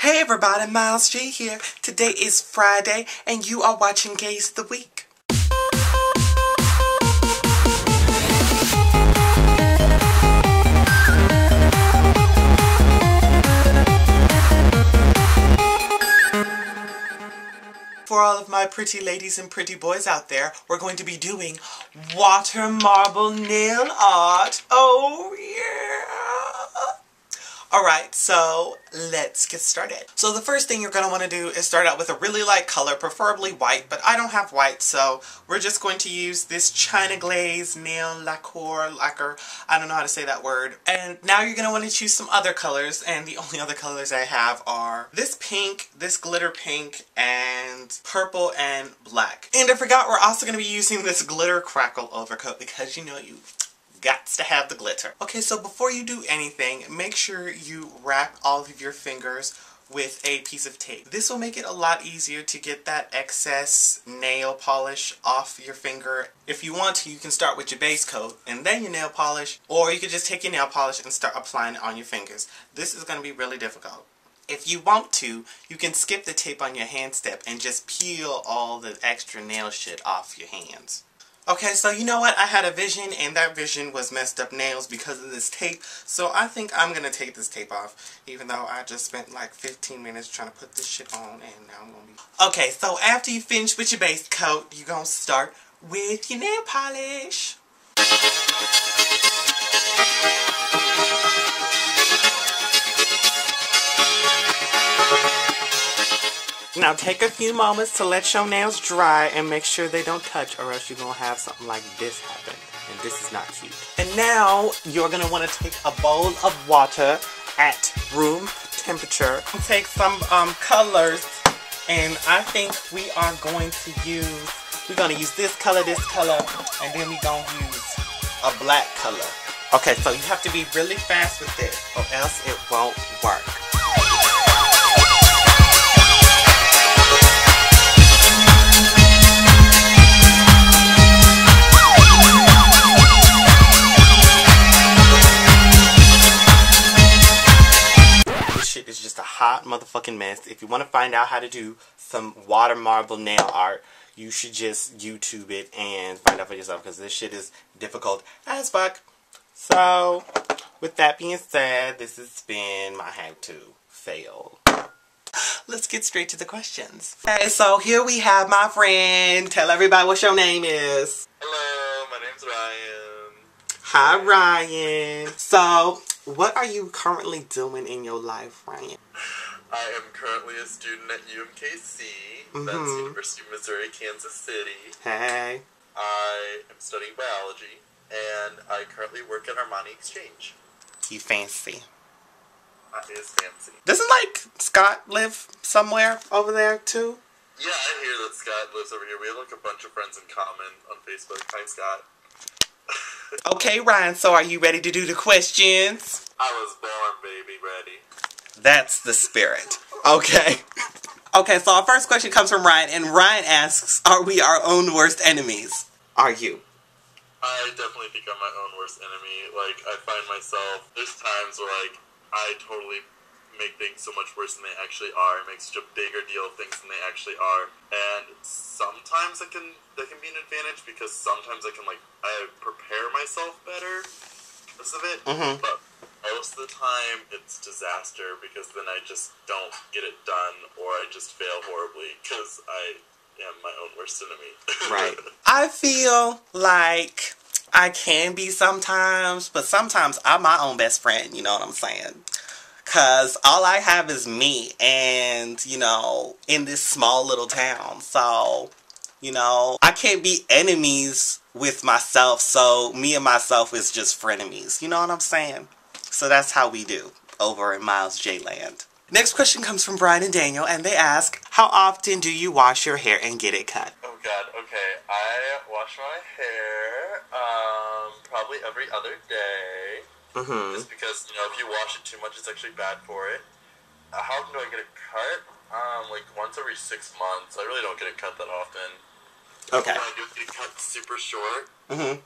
Hey everybody, Miles G here. Today is Friday and you are watching Gays of the Week. For all of my pretty ladies and pretty boys out there, we're going to be doing water marble nail art. Oh yeah! Alright, so let's get started. So the first thing you're going to want to do is start out with a really light color, preferably white, but I don't have white, so we're just going to use this China Glaze Nail Lacquer, I don't know how to say that word. And now you're going to want to choose some other colors, and the only other colors I have are this pink, this glitter pink, and purple and black. And I forgot we're also going to be using this glitter crackle overcoat because you know you gots to have the glitter. Okay, so before you do anything, make sure you wrap all of your fingers with a piece of tape. This will make it a lot easier to get that excess nail polish off your finger. If you want to, you can start with your base coat and then your nail polish, or you could just take your nail polish and start applying it on your fingers. This is going to be really difficult. If you want to, you can skip the tape on your hand step and just peel all the extra nail shit off your hands. Okay, so you know what? I had a vision, and that vision was messed up nails because of this tape. So I think I'm going to take this tape off, even though I just spent like 15 minutes trying to put this shit on, and now I'm going to be... Okay, so after you finish with your base coat, you're going to start with your nail polish. Now take a few moments to let your nails dry and make sure they don't touch, or else you're going to have something like this happen. And this is not cute. And now you're going to want to take a bowl of water at room temperature. Take some colors, and I think we are going to use, this color, and then we're going to use a black color. Okay, so you have to be really fast with this, or else it won't work. It's just a hot motherfucking mess. If you want to find out how to do some water marble nail art, you should just YouTube it and find out for yourself, because this shit is difficult as fuck. So, with that being said, this has been my how to fail. Let's get straight to the questions. Okay, so here we have my friend. Tell everybody what your name is. Hello, my name's Ryan. Hi, Ryan. So, what are you currently doing in your life, Ryan? I am currently a student at UMKC. That's University of Missouri, Kansas City. Hey. I am studying biology, and I currently work at Armani Exchange. You fancy. That is fancy. Doesn't, Scott live somewhere over there, too? Yeah, I hear that Scott lives over here. We have, a bunch of friends in common on Facebook. Hi, Scott. Okay, Ryan, so are you ready to do the questions? I was born, baby, ready. That's the spirit. Okay. Okay, so our first question comes from Ryan, and Ryan asks, are we our own worst enemies? Are you? I definitely think I'm my own worst enemy. I find myself, there's times where, I totally make things so much worse than they actually are, make such a bigger deal of things than they actually are, and sometimes that can be an advantage, because sometimes I prepare myself better because of it, but most of the time it's disaster, because then I just don't get it done, or I just fail horribly, because I am my own worst enemy. Right. I feel like I can be sometimes, but sometimes I'm my own best friend, you know what I'm saying? Because all I have is me, and, in this small little town. So, I can't be enemies with myself, so me and myself is just frenemies. You know what I'm saying? So that's how we do over in Miles J Land. Next question comes from Brian and Daniel, and they ask, how often do you wash your hair and get it cut? Oh god, okay. I wash my hair, probably every other day. Just because, if you wash it too much, it's actually bad for it. How often do I get it cut? Once every 6 months. I really don't get it cut that often. Okay. What I do is get cut super short, and then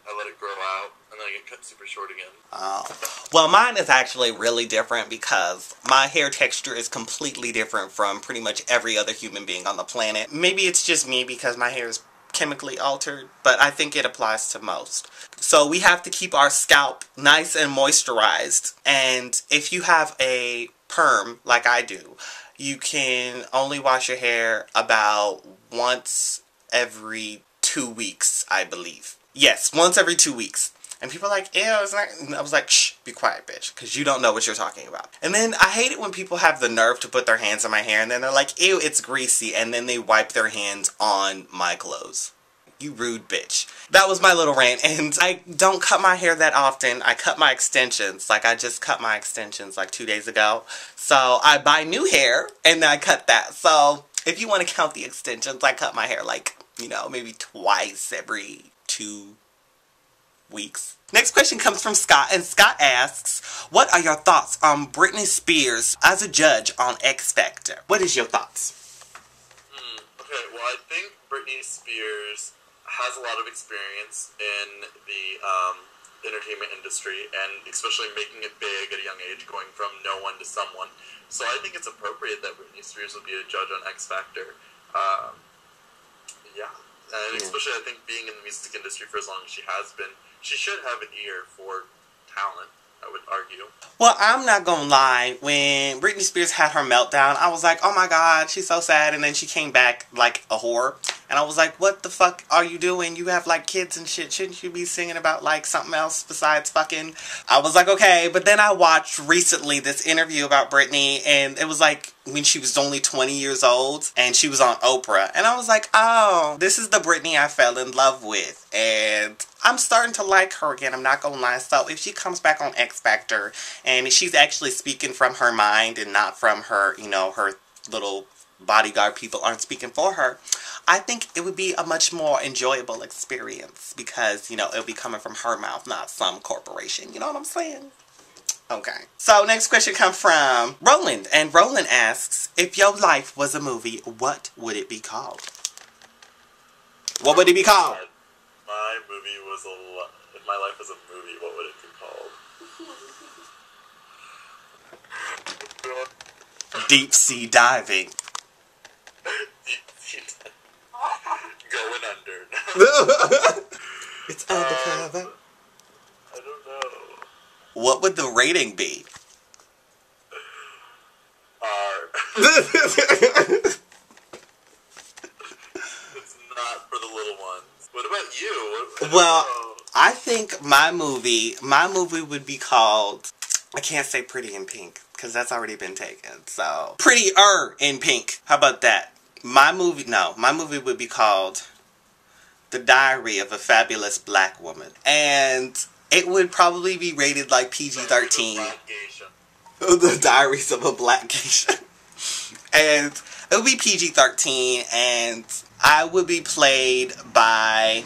I let it grow out, and then I get cut super short again. Oh. Well, mine is actually really different because my hair texture is completely different from pretty much every other human being on the planet. Maybe it's just me because my hair is chemically altered, but I think it applies to most. So we have to keep our scalp nice and moisturized, and if you have a perm like I do, you can only wash your hair about once every 2 weeks, I believe. Yes, once every 2 weeks. And people are like, ew, it's not. And I was like, shh, be quiet, bitch, because you don't know what you're talking about. And then I hate it when people have the nerve to put their hands in my hair, and then they're like, ew, it's greasy, and then they wipe their hands on my clothes. You rude bitch. That was my little rant, and I don't cut my hair that often. I cut my extensions. Like, I just cut my extensions like 2 days ago. So I buy new hair, and then I cut that. So if you want to count the extensions, I cut my hair like, you know, maybe twice every 2 weeks. Next question comes from Scott, and Scott asks, what are your thoughts on Britney Spears as a judge on X Factor? What is your thoughts? Okay, well, I think Britney Spears has a lot of experience in the entertainment industry, and especially making it big at a young age, going from no one to someone. So I think it's appropriate that Britney Spears would be a judge on X Factor. Yeah. And especially, I think, being in the music industry for as long as she has been, she should have an ear for talent, I would argue. Well, I'm not gonna lie, when Britney Spears had her meltdown, I was like, oh my god, she's so sad, and then she came back like a whore. And I was like, what the fuck are you doing? You have like kids and shit. Shouldn't you be singing about like something else besides fucking? I was like, okay. But then I watched recently this interview about Britney, and it was like when she was only 20 years old, and she was on Oprah. And I was like, oh, this is the Britney I fell in love with. And I'm starting to like her again, I'm not gonna lie. So if she comes back on X Factor, and she's actually speaking from her mind and not from her, you know, her little bodyguard people aren't speaking for her, I think it would be a much more enjoyable experience because, you know, it'll be coming from her mouth, not some corporation. You know what I'm saying? Okay. So next question comes from Roland, and Roland asks, if your life was a movie, what would it be called? What would it be called? If my movie was if my life was a movie, what would it be called? Deep sea diving. Going under. It's undercover. I don't know. What would the rating be? R. It's not for the little ones. What about you? Well, I think my movie would be called, I can't say Pretty in Pink, because that's already been taken. So, Prettier in Pink. How about that? My movie would be called The Diary of a Fabulous Black Woman. And it would probably be rated like PG-13. The Diaries of a Black Geisha. And it would be PG-13, and I would be played by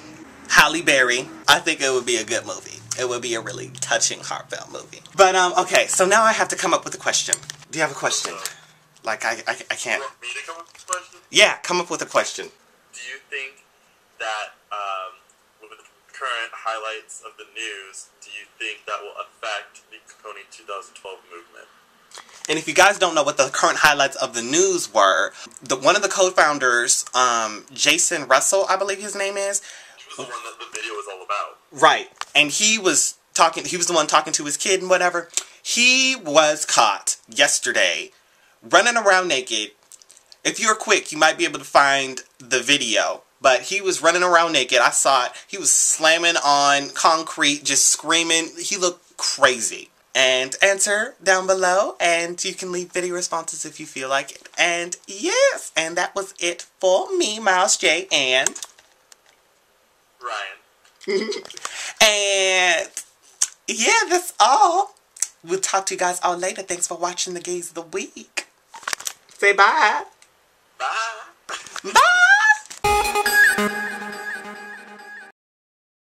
Halle Berry. I think it would be a good movie. It would be a really touching, heartfelt movie. But, okay, so now I have to come up with a question. Do you have a question? Like, I can't... You want me to come up with a question? Yeah, come up with a question. Do you think that, with the current highlights of the news, do you think that will affect the KONY2012 movement? And if you guys don't know what the current highlights of the news were, one of the co-founders, Jason Russell, I believe his name is. He was the one that the video was all about. Right. And he was the one talking to his kid and whatever. He was caught yesterday running around naked. If you're quick, you might be able to find the video. But he was running around naked. I saw it. He was slamming on concrete, just screaming. He looked crazy. And answer down below, and you can leave video responses if you feel like it. And yes, and that was it for me, Miles J. and Ryan. And yeah, that's all. We'll talk to you guys all later. Thanks for watching the Gays of the Week. Say bye. Bye. Bye.